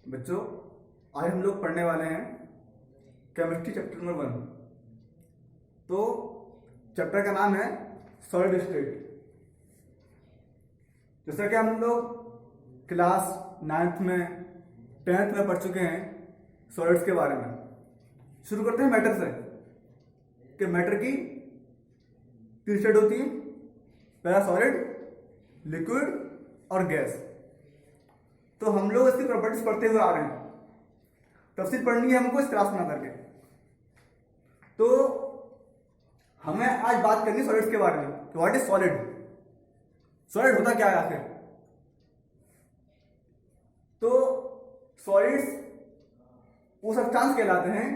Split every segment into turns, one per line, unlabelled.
बच्चों, आज हम लोग पढ़ने वाले हैं केमिस्ट्री चैप्टर नंबर 1। तो चैप्टर का नाम है सॉलिड स्टेट। जैसा कि हम लोग क्लास 9th में 10th में पढ़ चुके हैं सॉलिड्स के बारे में। शुरू करते हैं मैटर से कि मैटर की 3 स्टेट होती है। पहला सॉलिड, लिक्विड और गैस। तो हम लोग इसकी प्रॉपर्टीज पढ़ते हुए आ रहे हैं। तफसील पढ़नी है हमको इस क्लास में करके। तो हमें आज बात करनी है सॉलिड्स के बारे में कि व्हाट इज सॉलिड। सॉलिड होता क्या है आखिर। तो सॉलिड्स वो सब्सटेंस कहलाते हैं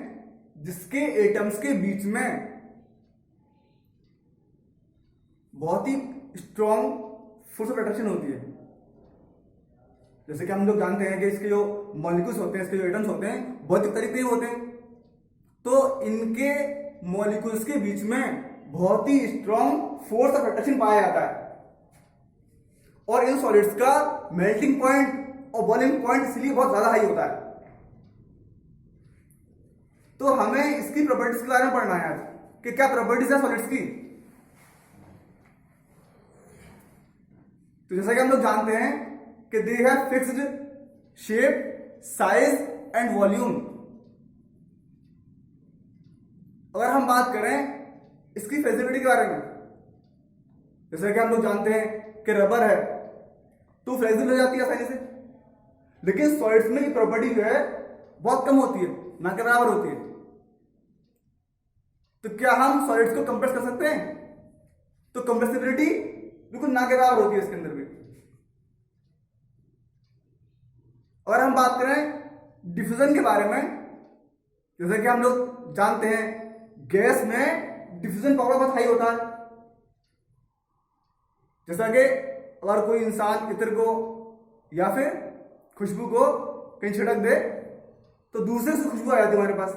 जिसके एटम्स के बीच में बहुत ही स्ट्रॉन्ग फोर्स ऑफ अट्रैक्शन होती है। जैसे कि हम लोग जानते हैं कि इसके जो मॉलिक्यूल्स होते हैं, इसके जो एटम्स होते हैं, बहुत ही करीब होते हैं। तो इनके मॉलिक्यूल्स के बीच में बहुत ही स्ट्रॉन्ग फोर्स ऑफ अट्रैक्शन पाया जाता है। और इन सॉलिड्स का मेल्टिंग पॉइंट और बॉइलिंग पॉइंट इसलिए बहुत ज्यादा हाई होता है। तो हमें इसकी प्रॉपर्टीज के बारे में पढ़ना है आज कि क्या प्रॉपर्टीज है सॉलिड्स की। तो जैसा कि हम लोग जानते हैं कि they have fixed shape, size and volume. अगर हम बात करें इसकी फिजिबिलिटी के बारे में, जैसे कि हम लोग जानते हैं कि रबर है तो फ्लेक्सिबल हो जाती है आसानी से, लेकिन सॉलिड्स में ये प्रॉपर्टी जो है बहुत कम होती है, ना के बराबर होती है। तो क्या हम सॉलिड्स को कंप्रेस कर सकते हैं? तो कंप्रेसिबिलिटी बिल्कुल ना के बराबर होती है इसके अंदर भी। और हम बात करें डिफ्यूजन के बारे में, जैसे कि हम लोग जानते हैं गैस में डिफ्यूजन पावर बहुत हाई होता है। जैसा कि अगर कोई इंसान इत्र को या फिर खुशबू को कहीं छिड़क दे तो दूसरे से खुशबू आ जाती है हमारे पास।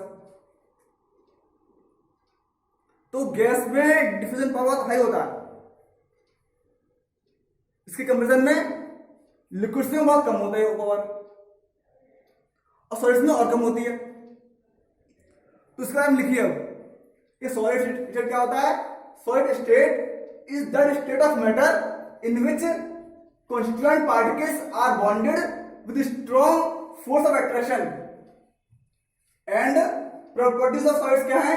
तो गैस में डिफ्यूजन पावर बहुत हाई होता है। इसके कंपेरिजन में लिक्विड्स में बहुत कम होता है वो पावर, और सॉलिड्स में और कम होती है। तो इसका नाम लिखिए अब ये सॉलिड स्टेट क्या होता है। Solid state is that state of matter in which constituent particles are bonded with strong force of attraction। and properties of solids क्या है,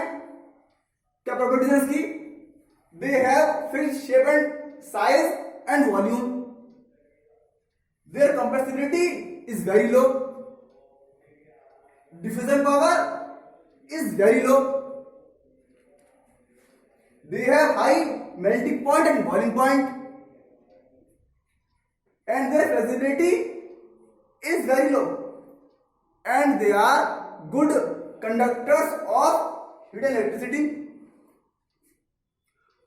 क्या प्रॉपर्टीज है इसकी। they have fixed shape and size and volume, their compressibility is very low, diffusion power is very low, they have high melting point and boiling point, and their flexibility is very low, and they are good conductors of heat and electricity।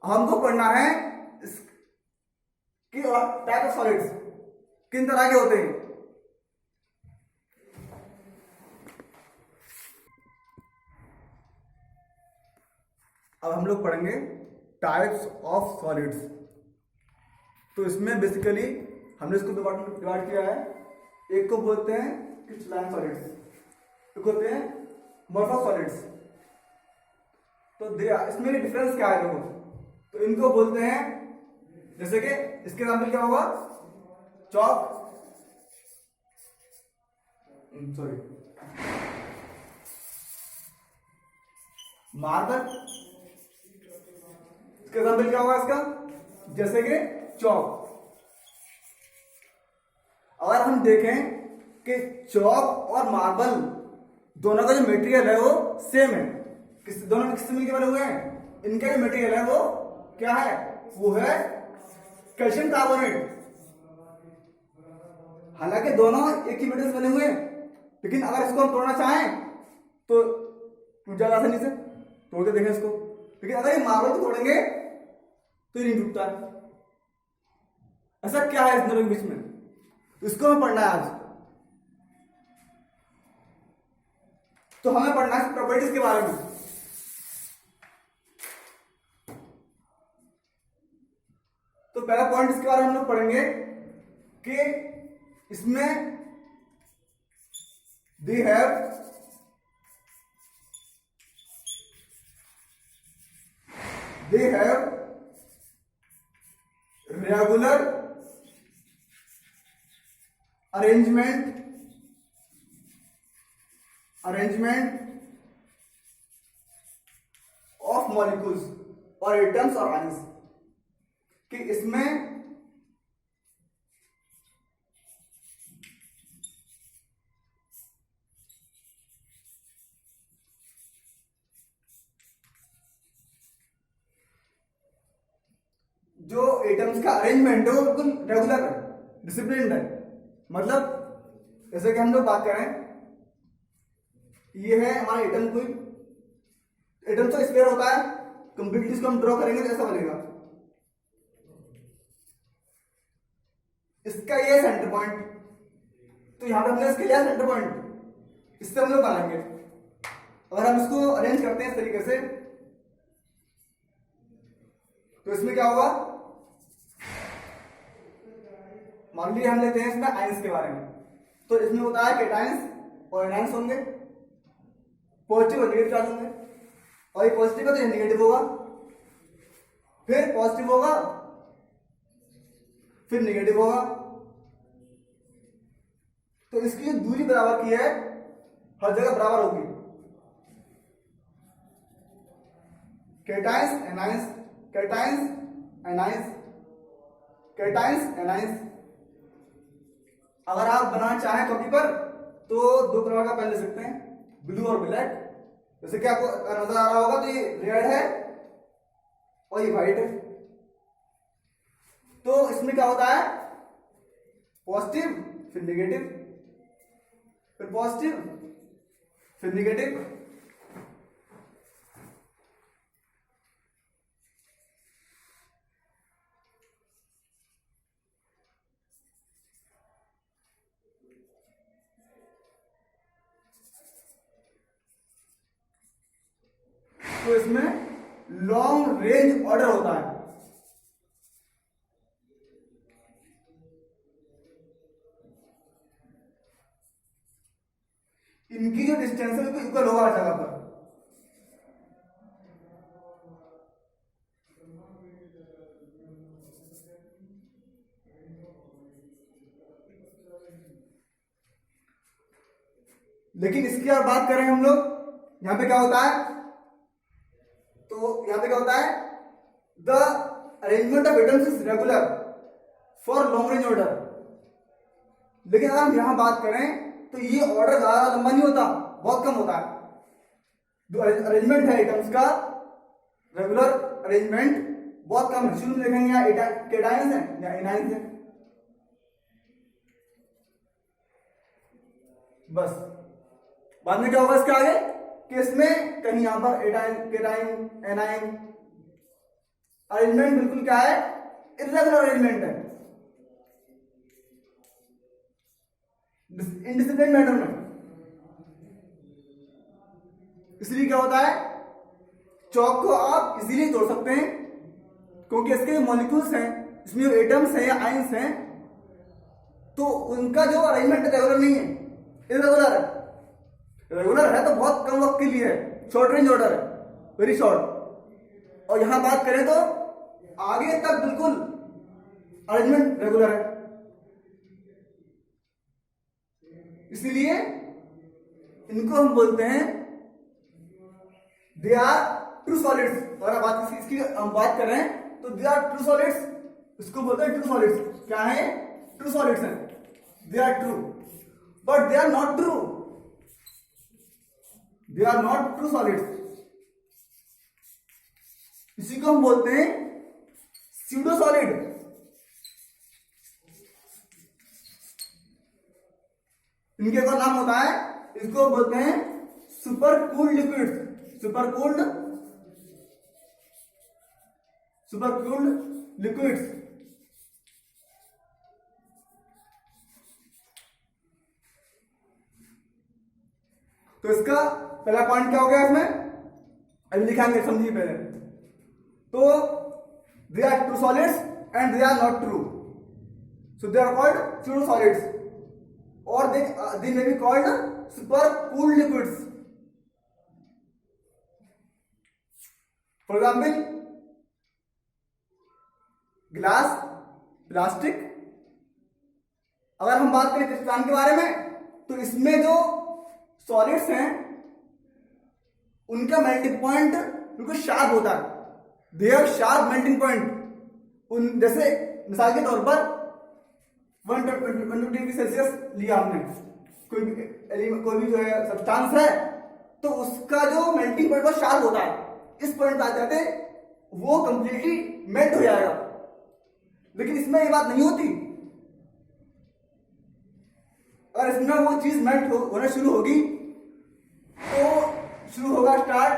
हमको पढ़ना है कि type of solids किन तरह के होते हैं। अब हम लोग पढ़ेंगे टाइप्स ऑफ सॉलिड्स। तो इसमें बेसिकली हमने इसको डिवाइड किया है। एक को बोलते हैं क्रिस्टलाइन सॉलिड्स, एक होते हैं मॉर्फस सॉलिड्स। तो इसमें डिफरेंस क्या है देखो। तो इनको बोलते हैं, जैसे कि इसके एग्जांपल क्या होगा, चॉक, सॉरी मार्बल। इसका एग्जांपल क्या होगा इसका, जैसे कि चॉक। अगर हम देखें कि चॉक और मार्बल दोनों का जो मटेरियल है वो सेम है, दोनों किससे मिलकर बने हुए हैं, इनका जो मटेरियल है वो क्या है, वो है कैल्शियम कार्बोनेट। हालांकि दोनों एक ही मटेरियल से बने हुए हैं, लेकिन अगर इसको हम तोड़ना चाहें तो टूट जाएगा आसानी से, तोड़ के देखें इसको। लेकिन अगर ये मार्बल को तोड़ेंगे तो ये नहीं टूटता है। ऐसा क्या है इस दोनों के बीच में, तो इसको हमें पढ़ना है आज। तो हमें पढ़ना है प्रॉपर्टीज के बारे में। तो पहला पॉइंट इसके बारे में हम लोग पढ़ेंगे कि इसमें they have regular arrangement of molecules और एटम्स और आयंस, कि इसमें जो एटम्स का अरेंजमेंट है वो बिल्कुल रेगुलर है, डिसिप्लिन है। मतलब जैसे कि हम लोग बात करें, ये है हमारा एटम, कोई एटम तो स्क्वायर होता है, कंप्लीटली इसको हम ड्रॉ करेंगे तो ऐसा बनेगा। इसका ये सेंटर पॉइंट, तो यहां पे हमने इसके लिया सेंटर पॉइंट, इससे हम लोग बनाएंगे। अगर हम इसको अरेंज करते हैं इस तरीके से, तो इसमें क्या होगा, मान लीजिए हम लेते हैं इसमें आयंस के बारे में, तो इसमें होता है कैटायंस और एनायंस होंगे, पॉजिटिव और नेगेटिव चार्ज होंगे, और ये पॉजिटिव है तो ये नेगेटिव होगा, फिर पॉजिटिव होगा, फिर नेगेटिव होगा। तो इसकी जो दूरी बराबर की है, हर जगह बराबर होगी। Cations anions, cations anions, cations anions. अगर आप बनाना चाहें कॉपी पर तो दो प्रकार का पेन ले सकते हैं, ब्लू और ब्लैक। जैसे कि आपको नजर आ रहा होगा, तो ये रेड है और ये व्हाइट है। तो इसमें क्या होता है, पॉजिटिव फिर नेगेटिव, फिर पॉजिटिव फिर नेगेटिव। तो इसमें लॉन्ग रेंज ऑर्डर होता है। इनकी जो डिस्टेंस है वो इक्वल होगा हर जगह पर। लेकिन इसकी अगर बात करें हम लोग, यहां पे क्या होता है, तो यहां पे क्या होता है, the arrangement of atoms is regular for long range order. लेकिन अगर हम यहां बात करें तो ये ऑर्डर ज्यादा लंबा नहीं होता, बहुत कम होता है। जो अरेंजमेंट है एटम्स का, रेगुलर अरेंजमेंट बहुत कम है। शुरू में देखेंगे यहाँ कैटायंस है या एनायंस है, बस। बाद में क्या होगा इसके आगे, कि इसमें कहीं यहां पर एटाइन, कैटाइन, एनाइन, अरेंजमेंट बिल्कुल क्या है, इर्रेगुलर अरेंजमेंट है, इनडिसिप्लिन मैटर में। इसलिए क्या होता है, चौक को आप इजीली तोड़ सकते हैं, क्योंकि इसके मॉलिक्यूल्स हैं, इसमें जो एटम्स हैं या आयंस हैं, तो उनका जो अरेंजमेंट रेगुलर नहीं है, इरेगुलर है। रेगुलर है तो बहुत कम वक्त के लिए है, शॉर्ट रेंज ऑर्डर है, वेरी शॉर्ट। और यहां बात करें तो आगे तक बिल्कुल अरेंजमेंट रेगुलर है। इसीलिए इनको हम बोलते हैं दे आर ट्रू सॉलिड्स। अगर इसकी हम बात करें तो दे आर ट्रू सॉलिड्स, इसको बोलते हैं ट्रू सॉलिड्स। क्या है, ट्रू सॉलिड्स हैं, they are true, but they are not true, they are not true solids. इसी को हम बोलते हैं स्यूडो सॉलिड। इनके एक और नाम होता है, इसको बोलते हैं super cooled liquids, super cooled liquids. तो इसका पहला पॉइंट क्या हो गया इसमें, अभी लिखाएंगे, समझिए पहले। तो they are true solids and they are not true, so they are called pseudo solids और they may be called super cooled liquids. For example, glass, plastic. अगर हम बात करें क्रिस्टल के बारे में तो इसमें जो सॉलिड्स हैं उनका मेल्टिंग पॉइंट बिल्कुल शार्प होता है, they have sharp melting point. उन जैसे मिसाल के तौर पर 120 डिग्री सेल्सियस लिया हमने, कोई भी जो है सब्सटेंस है तो उसका जो मेल्टिंग पॉइंट बहुत शार्प होता है, इस पॉइंट पे आ जाते वो कंप्लीटली मेल्ट हो जाएगा। लेकिन इसमें ये बात नहीं होती, अगर इसमें वो चीज मेल्ट होना शुरू होगी तो शुरू होगा स्टार्ट,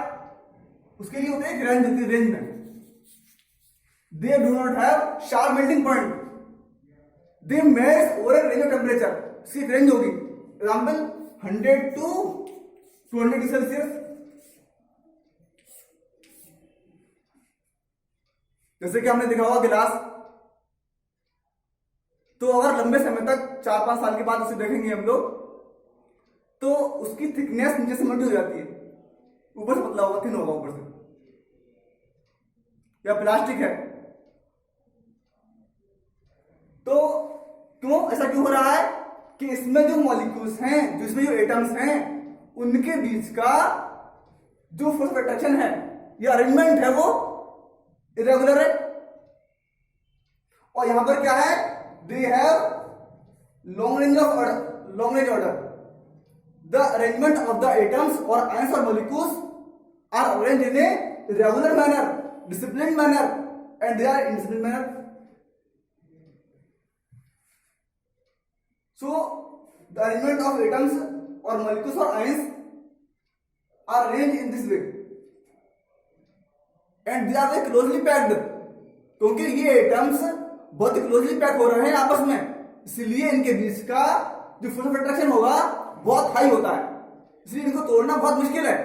उसके लिए होते हैं रेंज में। They do not have sharp melting point, they melt over A range of temperature. इसकी रेंज होगी एग्जाम्पल 100 to 200 डिग्री सेल्सियस। जैसे कि हमने देखा होगा गिलास, तो अगर लंबे समय तक 4-5 साल के बाद उसे देखेंगे हम लोग तो उसकी थिकनेस नीचे से मोटी हो जाती है, ऊपर से पतला होगा, थिन होगा ऊपर से। या प्लास्टिक है तो क्यों ऐसा क्यों हो रहा है कि इसमें जो मॉलिक्यूल्स हैं, जो इसमें जो एटम्स हैं, उनके बीच का जो फोर्स ऑफ अट्रैक्शन है या अरेंजमेंट है वो इरेगुलर है। और यहां पर क्या है, they have long range order. The arrangement of the atoms और आयंस और molecules are arranged in a regular manner, disciplined manner, and they are in disciplined manner. So the arrangement of atoms or molecules or ions are arranged in this way and they are very closely packed, क्योंकि ये atoms बहुत closely pack हो रहे हैं आपस में, इसलिए इनके बीच का जो फोर्स ऑफ अट्रैक्शन होगा बहुत हाई होता है, इसलिए इनको तोड़ना बहुत मुश्किल है,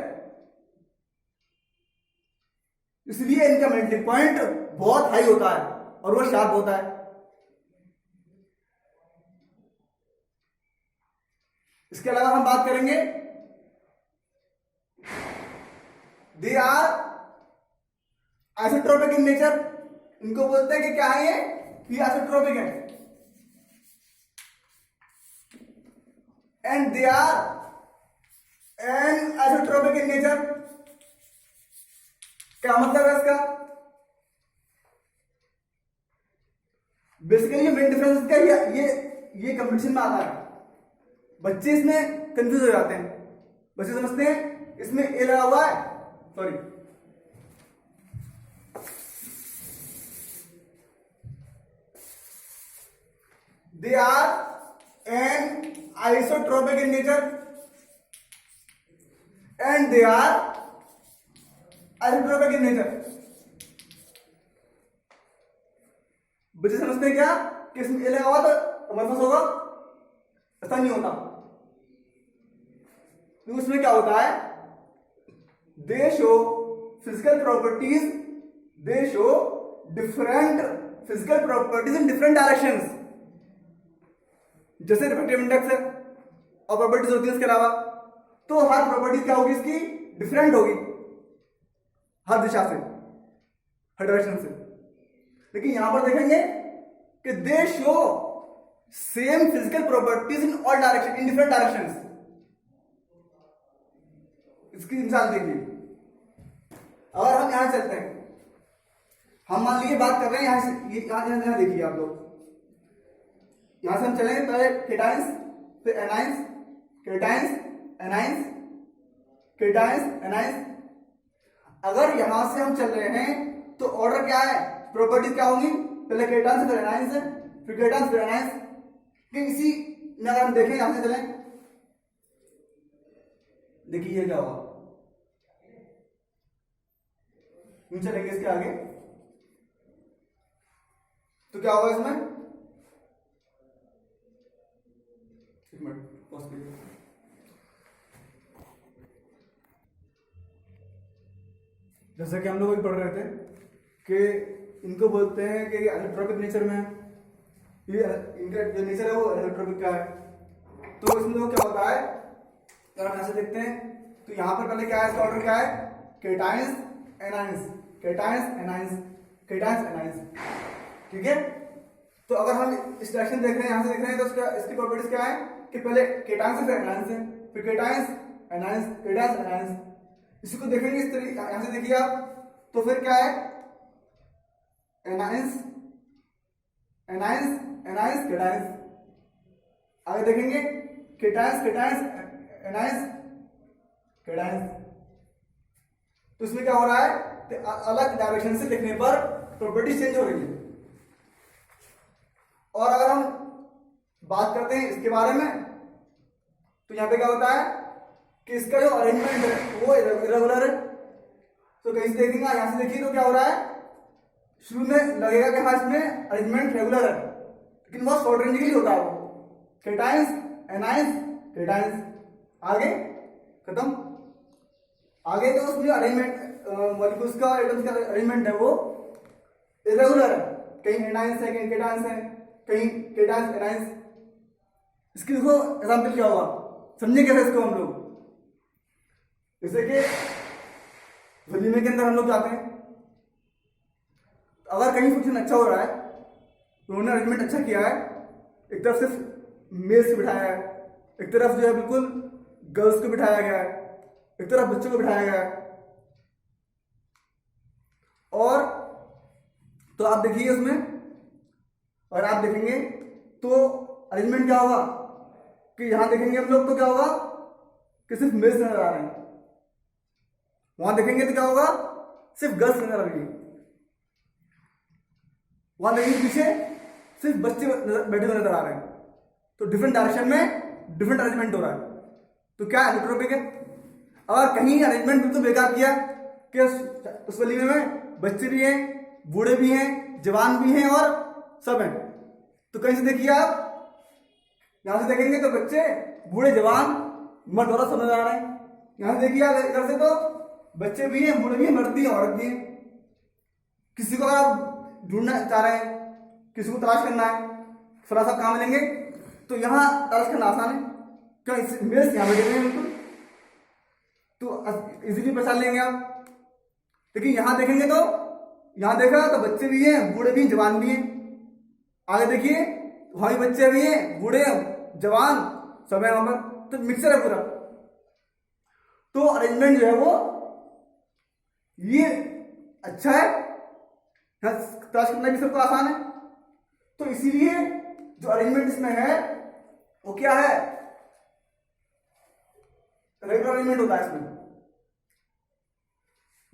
इसलिए इनका मेल्टिंग पॉइंट बहुत हाई होता है और वो शार्प होता है। इसके अलावा हम बात करेंगे they are isotropic in nature. इनको बोलते हैं कि क्या है ये आइसोट्रोपिक है। And they are anisotropic in nature. क्या मतलब है इसका? बेसिकली मेन डिफरेंस क्या ये कंपटीशन में आता है। बच्चे इसमें कंफ्यूज हो जाते हैं, बच्चे समझते हैं इसमें ए लगा हुआ है, sorry they are anisotropic in nature and they are isotropic in nature. बच्चे समझते हैं क्या कि इसमें ए लगा हुआ तो हमारे पास होगा, ऐसा नहीं होता। तो उसमें क्या होता है, दे show physical properties, they show different physical properties in different directions. जैसे रिफ्रैक्टिव इंडेक्स है और प्रॉपर्टीज होती है इसके अलावा, तो हर प्रॉपर्टी क्या होगी इसकी डिफरेंट होगी हर दिशा से, हर डायरेक्शन से। लेकिन यहां पर देखेंगे कि दे show same physical properties in all direction, in different directions. इसकी मिसाल देखिए, अगर हम यहां चलते हैं, हम मान लीजिए बात कर रहे हैं यहां से, ये यहां देखिए आप लोग, यहां से हम चलेंगे पहले केटाइंस, फिर anions, cations, anions, cations, anions. अगर यहां से हम चल रहे हैं तो ऑर्डर क्या है, प्रॉपर्टीज क्या होंगी, पहले केटाइंस फिर एनाइंस है, फिर केटाइंस फिर एनाइंस। इसी में अगर हम देखें यहां से चलें, देखिए ये क्या होगा, चलेंगे इसके आगे तो क्या होगा इसमें, एक मिनट पॉज कीजिए। जैसा कि हम लोग पढ़ रहे थे कि इनको बोलते हैं कि एलोट्रोपिक नेचर में है, ये इनका जो नेचर है वो एलोट्रोपिक का है। तो इसमें देखो क्या होता है, अगर हम ऐसे देखते हैं तो यहाँ पर पहले क्या है, इसका ऑर्डर क्या है, cations anions, cations anions, cations anions, ठीक है। तो अगर हम इस डायरेक्शन देख रहे हैं, यहाँ से देख रहे हैं, तो इसकी प्रॉपर्टीज क्या है कि पहले केटाइंस है फिर एनाइंस है, फिर केटाइंस एनाइंस, केटाइंस एनाइंस। इसको देखेंगे इस तरीके, यहाँ से देखिए आप, तो फिर क्या है, एनाइंस एनाइंस एनाइंस केटाइंस। आगे देखेंगे केटाइंस केटाइंस एनाइंस केटाइंस। तो इसमें क्या हो रहा है, तो अलग डायरेक्शन से देखने पर प्रॉपर्टी चेंज हो रही है। और अगर हम बात करते हैं इसके बारे में, तो यहां पे क्या होता है कि इसका जो अरेंजमेंट है वो इरेगुलर है। तो कहीं से देखेंगे, यहां से देखिए तो क्या हो रहा है, शुरू में लगेगा कि हाँ इसमें अरेंजमेंट रेगुलर है, लेकिन बहुत शॉर्ट रेंज के लिए होता है वो, केटाइंस एनाइंस केटाइंस। आगे खत्म। आगे तो उसमें अरेंजमेंट मॉलिक्यूल्स का एटम्स का अरेंजमेंट है वो इरेगुलर है, कहीं एनाइंस है, कहीं केटाइंस है, कहीं केटाइंस एनाइंस। इसकी देखो एग्जांपल क्या होगा, समझे कैसे इसको हम लोग, जैसे कि वलीमे के अंदर हम लोग जाते हैं, अगर कहीं फंक्शन अच्छा हो रहा है, उन्होंने अरेंजमेंट अच्छा किया है, एक तरफ सिर्फ मेल्स को बिठाया है, एक तरफ जो है बिल्कुल गर्ल्स को बिठाया गया है, एक तरफ बच्चों को बिठाया गया है, और तो आप देखिए उसमें, और आप देखेंगे तो अरेंजमेंट क्या होगा कि यहां देखेंगे हम लोग तो क्या होगा कि सिर्फ मेल्स नजर आ रहे हैं, वहां देखेंगे तो क्या होगा सिर्फ गर्ल्स नजर आ रही है, वहां देखेंगे पीछे सिर्फ बच्चे बैठे हुए नजर आ रहे हैं। तो डिफरेंट डायरेक्शन में डिफरेंट अरेंजमेंट हो रहा है, तो क्या एलिट्रोपिक है। अगर कहीं अरेंजमेंट बिल्कुल बेकार किया कि उस वलीमे में बच्चे भी हैं, बूढ़े भी हैं, जवान भी हैं और सब हैं, तो कहीं से देखिए आप, यहां से देखेंगे तो बच्चे, बूढ़े, जवान, मर्द औरत समझ आ रहे हैं। यहां से देखिए आप इधर से तो बच्चे भी हैं, बूढ़े भी हैं, मर्द भी हैं, औरत भी हैं। किसी को अगर आप ढूंढना चाह रहे हैं, किसी को तलाश करना है, थोड़ा सा काम मिलेंगे, तो यहां तलाश करना आसान है, क्यों मेल्स यहां बैठे हुए हैं बिल्कुल, तो इजीली पहचान लेंगे आप। लेकिन यहां देखेंगे तो यहां देखा तो बच्चे भी हैं, बूढ़े भी हैं, जवान भी हैं। आगे देखिए वहां भी बच्चे भी हैं, बूढ़े, जवान, सब है वहां पर, तो मिक्सर है पूरा। तो अरेंजमेंट जो है वो ये अच्छा है, तलाश करना भी सबको आसान है। तो इसीलिए जो अरेंजमेंट इसमें है वो क्या है, रेगुलर अरेंजमेंट होता है इसमें।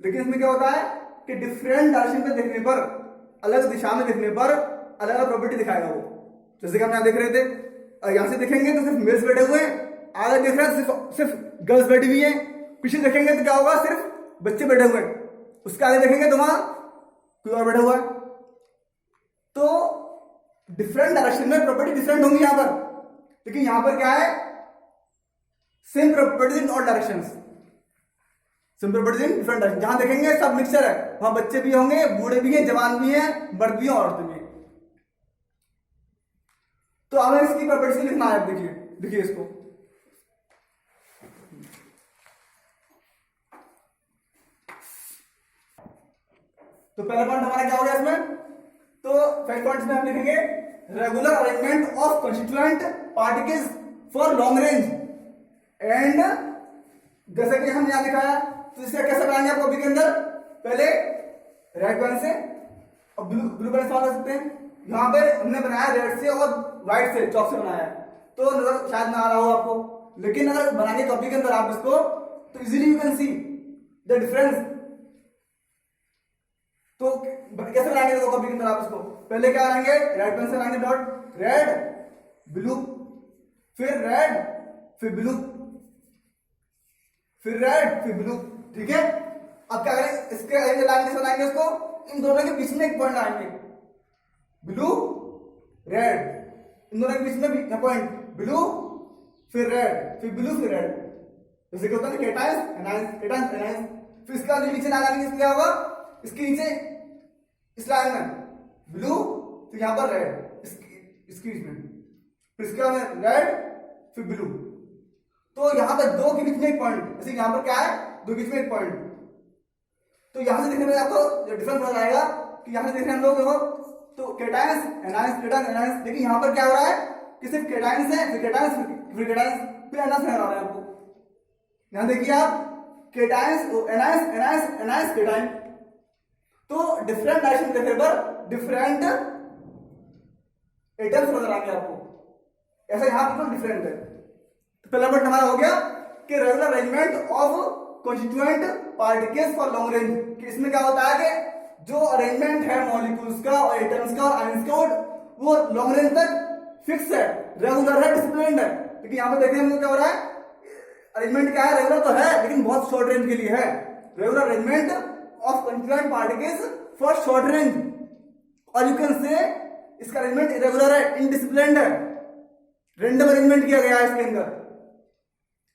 लेकिन इसमें क्या होता है कि डिफरेंट डायरेक्शन पे देखने पर, अलग दिशा में देखने पर अलग अलग प्रॉपर्टी दिखाएगा वो। जैसे कि हम यहां देख रहे थे, यहां से देखेंगे तो सिर्फ मेल्स बैठे हुए हैं, आगे देख रहे हैं सिर्फ गर्ल्स बैठी हुई हैं, पीछे देखेंगे तो क्या होगा सिर्फ बच्चे बैठे हुए हैं, उसके आगे देखेंगे तो वहां कोई और बैठा हुआ है। तो डिफरेंट डायरेक्शन में प्रॉपर्टी डिफरेंट होंगी यहां पर, लेकिन यहां पर क्या है, same properties in all directions, same properties in different direction. जहां देखेंगे सब मिक्सचर है, वहां बच्चे भी होंगे, बूढ़े भी हैं, जवान भी हैं, मर्द भी हैं, औरत भी हैं। तो हमें इसकी प्रॉपर्टीज लिखना है, देखिए देखिए इसको, तो पहला पॉइंट हमारा क्या हो गया इसमें, तो फर्स्ट पॉइंट में हम लिखेंगे regular arrangement of constituent particles for long range and, जैसे कि हम यहां दिखाया, तो इसका कैसे बनाएंगे आप कॉपी के अंदर, पहले रेड पेन से और ब्लू पेन से बना सकते हैं। यहां पे हमने बनाया रेड से और व्हाइट से, चॉक से बनाया है, तो नजर शायद ना आ रहा हो आपको, लेकिन अगर बनाएंगे कॉपी के अंदर आप इसको, तो easily you can see the difference. तो कैसे बनाएंगे देखो कॉपी के अंदर आप इसको, पहले क्या बनाएंगे, रेड पेन से बनाएंगे डॉट, रेड ब्लू, फिर रेड, फिर ब्लू, फिर रेड, फिर ब्लू, ठीक है। अब क्या करें, इसके आगे लाइन कैसे बनाएंगे इसको, इन दोनों के बीच में एक पॉइंट लाएंगे, ब्लू रेड, इन दोनों के बीच में भी पॉइंट, ब्लू फिर रेड, फिर ब्लू फिर रेड, जैसे क्या होता है केटाइंस एनाइंस, केटाइंस एनाइंस। फिर इसके बाद नीचे लाइन आएंगे, क्या होगा, इसके नीचे इस लाइन में ब्लू, फिर यहां पर रेड, इसके बीच में, फिर इसके बाद रेड, फिर ब्लू। तो यहां पर दो के बीच में एक पॉइंट, जैसे यहां पर क्या है, दो के बीच में एक पॉइंट। तो यहां से देखने में आपको डिफरेंस नजर आएगा कि यहां से देखने हम लोग देखो तो केटायंस एनायंस केटायंस एनायंस, लेकिन यहां पर क्या हो रहा है कि सिर्फ केटायंस है, फिर केटायंस फिर केटायंस फिर एनायंस नजर आ रहा है आपको। यहां देखिए आप cations anions anions anions cation. तो डिफरेंट डायरेक्शन के फेवर डिफरेंट एटम्स नजर आएंगे आपको, ऐसा यहां बिल्कुल डिफरेंट है। तो पहला पॉइंट हमारा हो गया कि regular arrangement of constituent particles for long range, कि इसमें क्या होता है कि जो अरेंजमेंट है मॉलिक्यूल्स का और एटम्स का और आयंस का वो लॉन्ग रेंज तक फिक्स है, रेगुलर है, डिसिप्लिन्ड है। लेकिन यहां पर देखने में क्या हो रहा है, अरेंजमेंट क्या है, रेगुलर तो है लेकिन बहुत शॉर्ट रेंज के लिए है। Regular arrangement of constituent particles for short range, और यू कैन से इसका अरेंजमेंट इरेगुलर है, इनडिसिप्लिन्ड है, रैंडम अरेंजमेंट किया गया है इसके अंदर।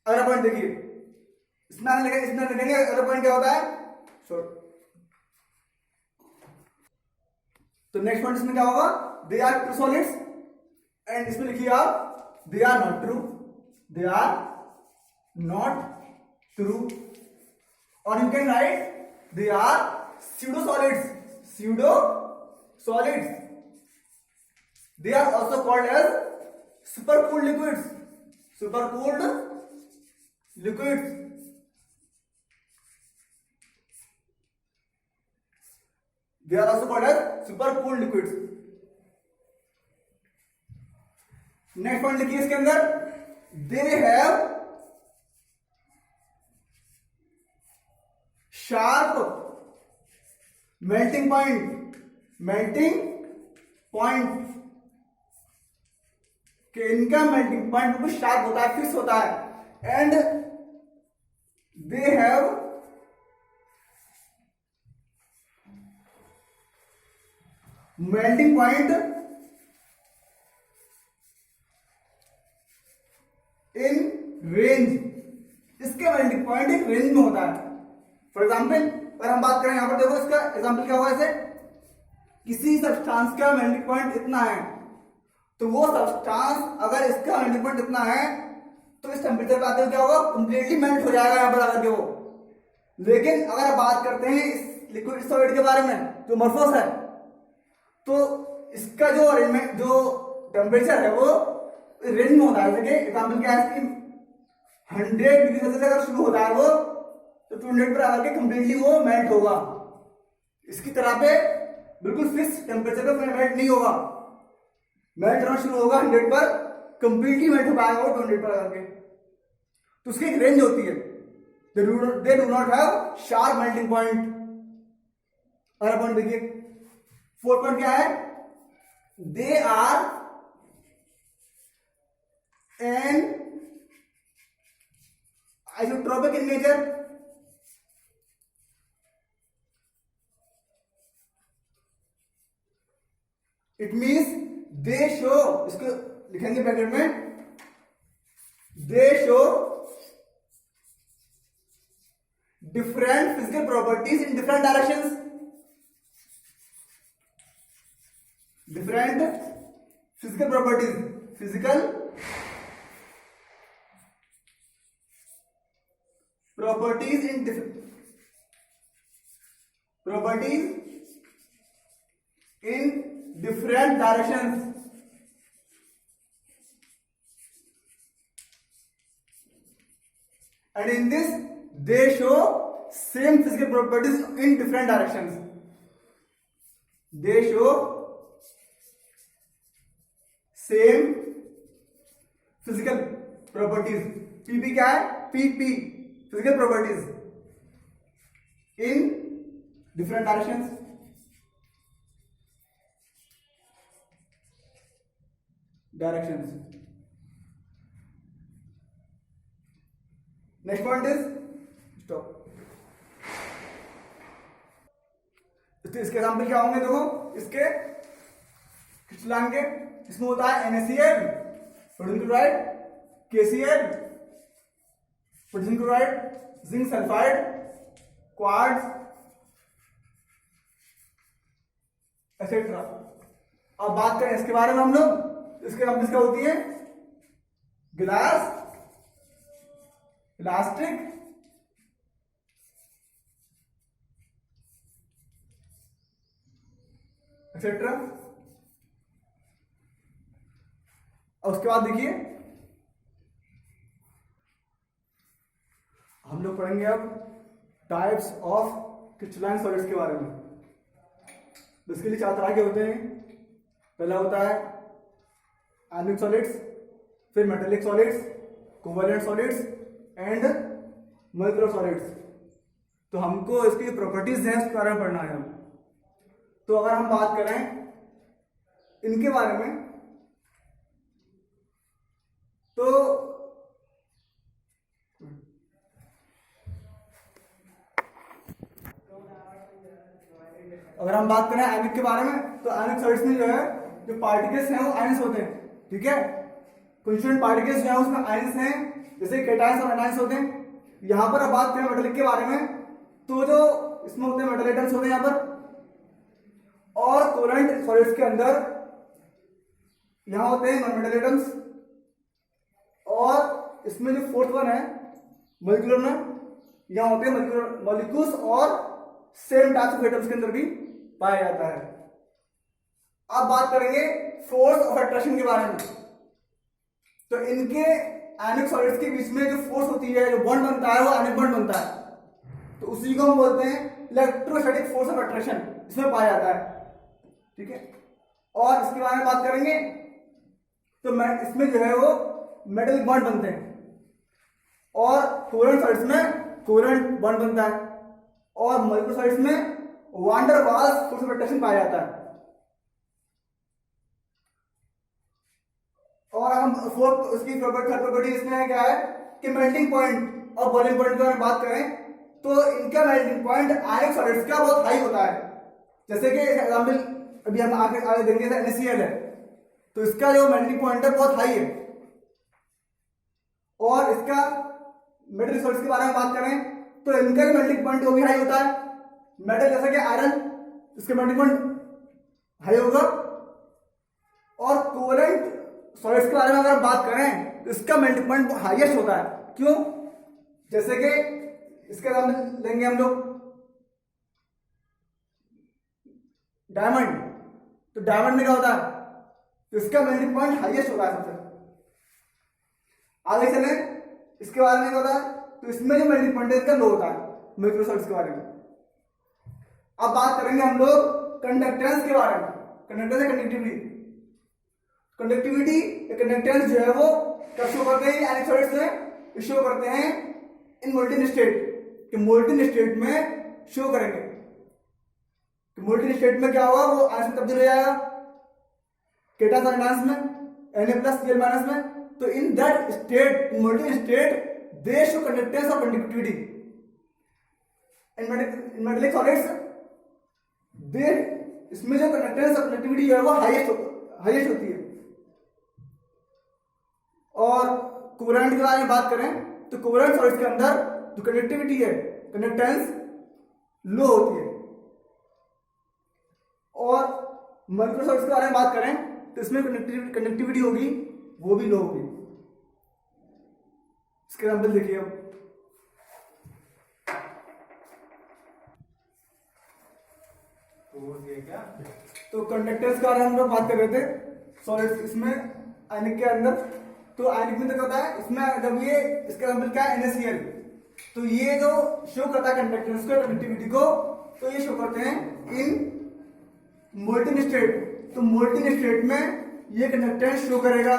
अगला पॉइंट देखिए, इसमें लिखेंगे अगला पॉइंट क्या होता है, शॉर्ट। तो नेक्स्ट पॉइंट इसमें क्या होगा, they are true solids, and इसमें लिखिए आप they are not true, they are not true, और you can write they are pseudo solids, pseudo solids. They are also called as supercooled liquids, supercooled liquids. They are also called as supercooled liquids. Next point लिखिए इसके अंदर, they have sharp melting point, melting point, कि इनका melting point बिल्कुल sharp होता है, fix होता है, and they have melting point in range, इसके मेल्टिंग पॉइंट एक रेंज में होता है। फॉर एग्जाम्पल अगर हम बात करें, यहां पर देखो इसका एग्जाम्पल क्या हुआ, ऐसे किसी सब्सटेंस का मेल्टिंग पॉइंट इतना है, तो वो सब्सटेंस अगर इसका मेल्टिंग पॉइंट इतना है तो इस टेम्परेचर पे आते हुए क्या होगा, कंप्लीटली मेल्ट हो जाएगा यहां पर आकर के वो। लेकिन अगर आप बात करते हैं इस लिक्विड सॉलिड के बारे में जो अमorphous है, तो इसका जो अरेंजमेंट जो टेम्परेचर है वो रेंज में होता है। जैसे एग्जाम्पल क्या है इसकी, 100 डिग्री सेल्सियस अगर शुरू होता है वो, तो 200 पर आकर के कंप्लीटली वो मेल्ट होगा। इसकी तरह पे बिल्कुल फिक्स टेम्परेचर पे मेल्ट नहीं होगा, मेल्ट होना शुरू होगा 100 पर, कंप्लीटली मेल्ट हो पाएगा वो 200 पर आकर के। तो उसकी एक रेंज होती है, they do not have sharp melting point। अगला पॉइंट देखिए, फोर्थ पॉइंट क्या है, they are anisotropic in nature, it means they show, इसको लिखेंगे ब्रैकेट में, they show different physical properties in different directions, different physical properties, physical properties इन different directions, and in this they show same physical properties in different directions, they show same physical properties, pp क्या है, pp physical properties in different directions। Next point is stop। इसके example क्या होंगे, देखो इसके कुछ लाएंगे, इसमें होता है NaCl, potassium chloride, KCl, potassium chloride, zinc sulphide, quartz etcetera. अब बात करें इसके बारे में हम लोग, इसके एग्जाम्पल्स क्या होती है, ग्लास, इलास्टिक, एक्सेट्रा। और उसके बाद देखिए हम लोग पढ़ेंगे अब टाइप्स ऑफ क्रिस्टलाइन सॉलिड्स के बारे में। बेसिकली 4 तरह के होते हैं। पहला होता है आयनिक सॉलिड्स, फिर metallic solids, covalent solids and molecular solids. तो हमको इसकी प्रॉपर्टीज हैं उसके बारे में पढ़ना है। तो अगर हम बात करें इनके बारे में तो अगर हम बात करें आयनिक के बारे में तो आयनिक सॉलिड्स में जो है जो पार्टिकल्स हैं वो आयंस होते हैं, ठीक है। कॉन्स्टिट्यूएंट पार्टिकल्स जो है उसमें आयंस हैं, जैसे कैटायंस और एनायंस होते हैं। यहां पर अब बात करें मेटेलिक के बारे में तो जो इसमें होते हैं मेटल एटम्स होते हैं यहां पर। और कोवैलेंट सॉलिड्स के अंदर यहां होते हैं नॉन मेटल एटम्स। और इसमें जो फोर्थ वन है मॉलिक्यूलर में, यहां होते हैं मॉलिक्यूल्स और सेम टाइप्स ऑफ एटम्स के अंदर भी पाया जाता है। अब बात करेंगे फोर्स ऑफ अट्रैक्शन के बारे में। तो इनके आयनिक सॉलिड्स के बीच में जो फोर्स होती है, जो बॉन्ड बनता है, वो आयनिक बॉन्ड बनता है। तो उसी को हम बोलते हैं इलेक्ट्रोस्टैटिक फोर्स ऑफ अट्रैक्शन, इसमें पाया जाता है, ठीक है। और इसके बारे में बात करेंगे तो इसमें जो है वो मेटल बॉन्ड बनते हैं। और कोवैलेंट सॉलिड्स में कोवैलेंट बॉन्ड बनता है। और मॉलिक्यूलर सॉलिड्स में वान डर वाल्स फोर्स ऑफ अट्रैक्शन पाया जाता है। और हम फोर्थ उसकी थर्ड प्रॉपर्टी इसमें क्या है कि मेल्टिंग पॉइंट और बॉइलिंग पॉइंट की बात करें तो इनका मेल्टिंग पॉइंट आयनिक सॉलिड्स का बहुत हाई होता है। जैसे कि एग्जांपल अभी हम आगे देंगे NaCl है, तो इसका जो मेल्टिंग पॉइंट है बहुत हाई है। और इसका मेटल सॉलिड्स के बारे में बात करें तो इनका भी मेल्टिंग पॉइंट वो भी हाई होता है। मेटल जैसे कि आयरन, इसका मेल्टिंग पॉइंट हाई होगा। और कोवैलेंट सॉलिड्स के बारे में अगर बात करें तो इसका मेल्टिंग पॉइंट हाईएस्ट होता है। क्यों? जैसे कि इसके नाम लेंगे हम लोग डायमंड। तो डायमंड में क्या होता है, तो इसका मेल्टिंग पॉइंट हाईएस्ट होता है सबसे। आगे चले इसके बारे में क्या होता है, तो इसमें जो मेल्टिंग पॉइंट है इसका लो होता है मॉलिक्यूलर सॉलिड्स के बारे में। अब बात करेंगे हम लोग कंडक्टेंस के बारे में। कंडक्टेंस कंडक्टिविटी, कंडक्टिविटी या कंडक्टेंस जो है वो कब शो करते हैं आयनिक सॉलिड्स में, शो करते हैं इन मोल्टेन स्टेट। कि मोल्टेन स्टेट में शो करेंगे कि मोल्टेन स्टेट में क्या होगा, वो आयंस में तब्दील हो जाएगा केटायंस और एनायंस में, Na+Cl- में। तो in that state, in molten state, they show conductance और कंडक्टिविटी। इन मेटेलिक सॉलिड्स दे, इसमें जो कंडक्टेंस और कंडक्टिविटी है वो हाईएस्ट होती है। और कोवैलेंट के बारे में बात करें तो कोवैलेंट सॉलिड्स के अंदर जो कंडक्टिविटी है, कंडक्टेंस लो होती है। और मॉलिक्यूलर सॉलिड्स के बारे में बात करें तो इसमें कंडक्टिविटी होगी वो भी लो होगी। इसके एग्जांपल देखिए अब तो कंडक्टेंस के बारे में हम लोग बात कर रहे थे सॉलिड्स इसमें आयनिक के अंदर। तो आयनिक में तो क्या होता है, इसमें जब ये इसका एग्जांपल क्या है NaCl, तो ये जो शो करता है कंडक्टेंस को, कंडक्टिविटी को, तो ये शो करते हैं इन मोल्टेन स्टेट। तो मोल्टेन स्टेट में ये कंडक्टेंस शो करेगा।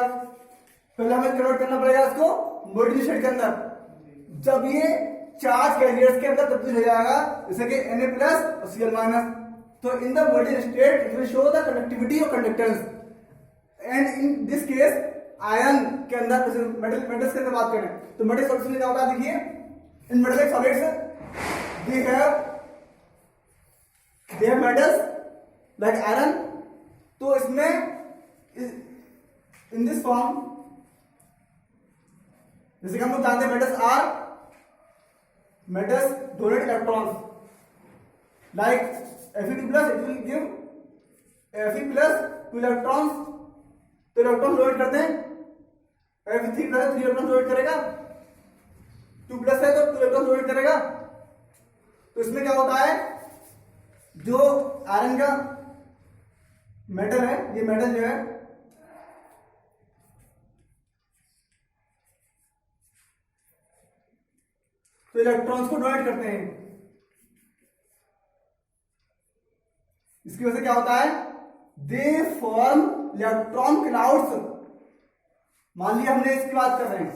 पहले हमें कन्वर्ट करना पड़ेगा इसको मोल्टेन स्टेट के अंदर। जब ये चार्ज कैरियर्स के अंदर तब्दील हो जाएगा जैसे कि Na+ और Cl-, तो in the molten state it will show the conductivity और conductance. And in this case ion के अंदर, मेटल्स के अंदर बात करें तो मेटल सॉलिड्स में क्या होता है, देखिए in metallic solids they have metals like iron. तो इसमें इन दिस फॉर्म, जैसे कि हम लोग जानते हैं metals donate electrons like Fe2+, it will give Fe+ 2 electrons. तो इलेक्ट्रॉन डोनेट करते हैं अगर 3 प्लस है 3 इलेक्ट्रॉन प्रोवाइड करेगा, 2 प्लस है तो 2 इलेक्ट्रॉन प्रोवाइड करेगा। तो इसमें क्या होता है, जो आयरन का मेटल है, ये मेटल जो है तो इलेक्ट्रॉन्स को डोनेट करते हैं। इसकी वजह से क्या होता है, दे फॉर्म इलेक्ट्रॉन क्लाउड्स। मान लिया हमने इसकी बात कर रहे हैं,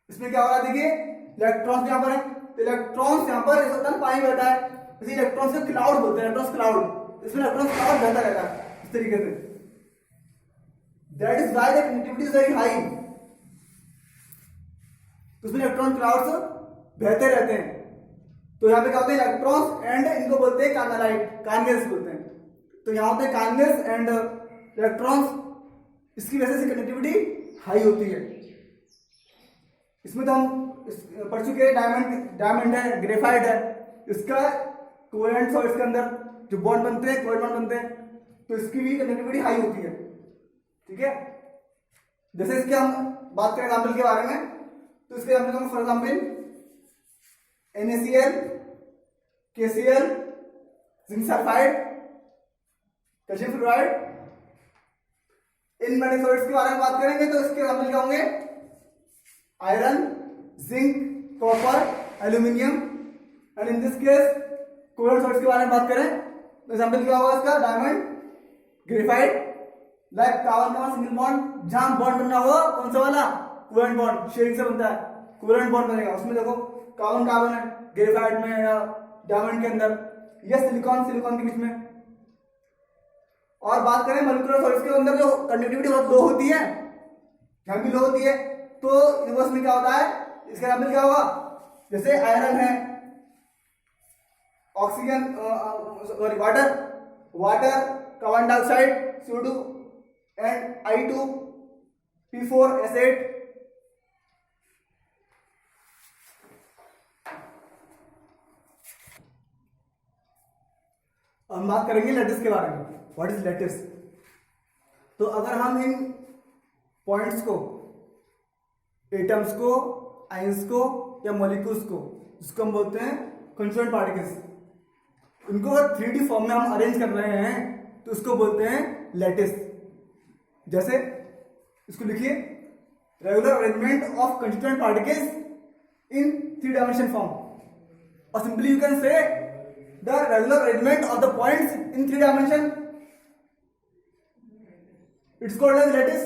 इसमें क्या हो रहा है, देखिए इलेक्ट्रॉन्स यहां पर है, तो इलेक्ट्रॉन्स यहां पर ऐसा होता है पानी बहता है, इसी इलेक्ट्रॉन्स को क्लाउड बोलते हैं, इलेक्ट्रॉन्स क्लाउड। इसमें इलेक्ट्रॉन्स क्लाउड बहता रहता है इस तरीके से। That is why the conductivity is very high. तो उसमें इलेक्ट्रॉन क्लाउड्स बहते रहते हैं। तो यहाँ पे क्या होते हैं, इलेक्ट्रॉन्स एंड इनको बोलते हैं कार्नालाइट, कार्नेल्स बोलते हैं। तो यहाँ होते हैं कार्नेल्स एंड इलेक्ट्रॉन्स, इसकी वजह से कंडक्टिविटी हाई होती है। इसमें तो हम पढ़ चुके हैं, डायमंड है, ग्रेफाइट है, इसका कोवेलेंट्स और इसके अंदर जो बॉन्ड बनते हैं, कोवेलेंट बॉन्ड बनते हैं, तो इसकी भी कंडक्टिविटी हाई होती है। ठीक है, जैसे इसके हम बात करें एग्जाम्पल के बारे में, तो इसके example for example NaCl, KCl, zinc sulphide, calcium fluoride. In metal solids के बारे में बात करेंगे तो इसके एग्जाम्पल क्या होंगे, iron, zinc, copper, aluminium. And in this case covalent solids के बारे में बात करें तो एग्जाम्पल क्या होगा इसका, डायमंड, ग्रेफाइट, लाइक कार्बन का सिंगल बॉन्ड, जहां बॉन्ड बनना होगा कौन सा वाला, कोवेलेंट बॉन्ड, शेयरिंग से बनता है, कोवेलेंट बॉन्ड बनेगा। उसमें देखो कार्बन कार्बन है ग्रेफाइट में या डायमंड के अंदर, या सिलिकॉन सिलिकॉन के बीच में। और बात करें मॉलिक्यूलर सॉलिड्स के अंदर जो कंडक्टिविटी बहुत लो होती है, यहाँ भी लो होती है, तो यूनिवर्स में क्या होता है, इसका एग्जाम्पल क्या होगा, जैसे आयरन है, oxygen sorry water, carbon dioxide CO2 and I2P4 acid. हम बात करेंगे लैटिस के बारे में, व्हाट इज लैटिस। तो अगर हम इन पॉइंट्स को, एटम्स को, आयंस को या मॉलिक्यूल्स को, जिसको हम बोलते हैं कंस्टिट्यूएंट पार्टिकल्स, उनको अगर 3D फॉर्म में हम अरेंज कर रहे हैं तो उसको बोलते हैं लैटिस। जैसे इसको लिखिए, regular arrangement of constituent particles in 3 dimension form, और simply you can say the regular arrangement of the points in 3 dimension, it's called as lattice.